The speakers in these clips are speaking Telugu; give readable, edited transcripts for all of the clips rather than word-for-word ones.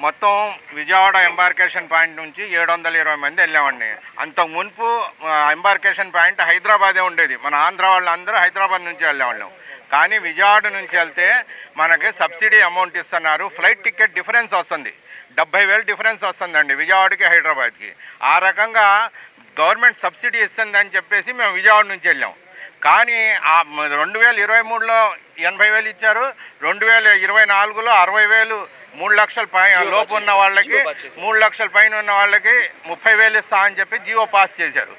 మొత్తం విజయవాడ ఎంబార్కేషన్ పాయింట్ నుంచి 720 మంది వెళ్ళామండి. అంతకు మునుపు ఎంబార్కేషన్ పాయింట్ హైదరాబాదే ఉండేది. మన ఆంధ్ర వాళ్ళందరూ హైదరాబాద్ నుంచి వెళ్ళేవాళ్ళం. కానీ విజయవాడ నుంచి వెళ్తే మనకి సబ్సిడీ అమౌంట్ ఇస్తున్నారు. ఫ్లైట్ టికెట్ డిఫరెన్స్ వస్తుంది, 70,000 డిఫరెన్స్ వస్తుందండి విజయవాడకి హైదరాబాద్కి. ఆ రకంగా గవర్నమెంట్ సబ్సిడీ ఇస్తుందని చెప్పేసి మేము విజయవాడ నుంచి వెళ్ళాం. కానీ 2023లో 80,000 ఇచ్చారు, 2024లో 60,000, 3 లక్షల లోపు ఉన్న వాళ్ళకి 3 లక్షల పైన ఉన్న వాళ్ళకి 30,000 ఇస్తా అని చెప్పి జియో పాస్ చేశారు.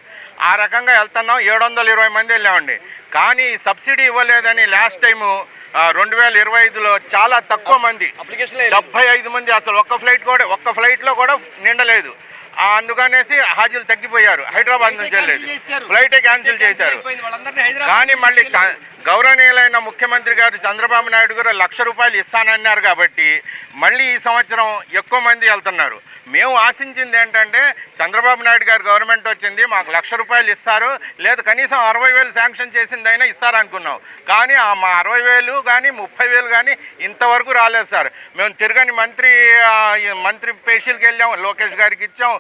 ఆ రకంగా వెళ్తున్నాం. 720 మంది వెళ్ళామండి. కానీ సబ్సిడీ ఇవ్వలేదని లాస్ట్ టైము 2025లో చాలా తక్కువ మంది, 75 మంది, అసలు ఒక్క ఫ్లైట్లో కూడా నిండలేదు. అందుకనేసి హాజీలు తగ్గిపోయారు. హైదరాబాద్ నుంచి వెళ్ళలేదు, ఫ్లైటే క్యాన్సిల్ చేశారు. కానీ మళ్ళీ గౌరవనీయులైన ముఖ్యమంత్రి గారు చంద్రబాబు నాయుడు గారు ₹1,00,000 ఇస్తానన్నారు కాబట్టి మళ్ళీ ఈ సంవత్సరం ఎక్కువ మంది వెళ్తున్నారు. మేము ఆశించింది ఏంటంటే చంద్రబాబు నాయుడు గారు గవర్నమెంట్ వచ్చింది, మాకు ₹1,00,000 ఇస్తారు, లేదు కనీసం 60,000 శాంక్షన్ చేసిందైనా ఇస్తారనుకున్నాం. కానీ మా 60,000 కానీ 30,000 కానీ ఇంతవరకు రాలేదు సార్. మేము తిరగని మంత్రి పేషీలకు వెళ్ళాం, లోకేష్ గారికి ఇచ్చాం,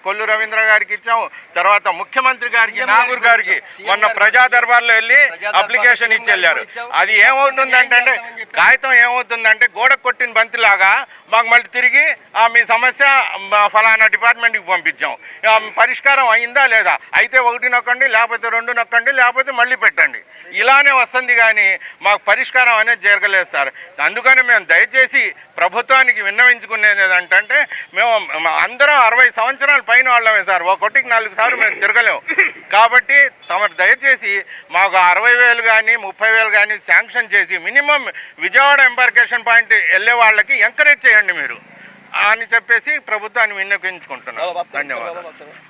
కొల్లు రవీంద్ర గారికి ఇచ్చాం, తర్వాత ముఖ్యమంత్రి గారికి, నాగూర్ గారికి మొన్న ప్రజా దర్బార్లో వెళ్ళి అప్లికేషన్ ఇచ్చి వెళ్ళారు. అది ఏమవుతుందంటే కాగితం ఏమవుతుందంటే గోడ కొట్టిన బంతిలాగా మాకు మళ్ళీ తిరిగి మీ సమస్య ఫలానా డిపార్ట్మెంట్కి పంపించాం, పరిష్కారం అయిందా లేదా, అయితే 1 నొక్కండి, లేకపోతే 2 నొక్కండి, లేకపోతే మళ్ళీ పెట్టండి, ఇలానే వస్తుంది. కానీ మాకు పరిష్కారం అనేది జరగలేదు సార్. అందుకని మేము దయచేసి ప్రభుత్వానికి విన్నవించుకునేది ఏంటంటే మేము అందరం 60 సంవత్సరాల పైన వాళ్ళమే సార్. ఒకటికి 4 సార్లు మేము తిరగలేము. కాబట్టి తమరు దయచేసి మాకు 60,000 కానీ 30,000 కానీ శాంక్షన్ చేసి మినిమం విజయవాడ ఎంబార్కేషన్ పాయింట్ వెళ్ళే వాళ్ళకి ఎంకరేజ్ చేయండి మీరు అని చెప్పేసి ప్రభుత్వాన్ని విన్నవించుకుంటున్నాను. ధన్యవాదాలు.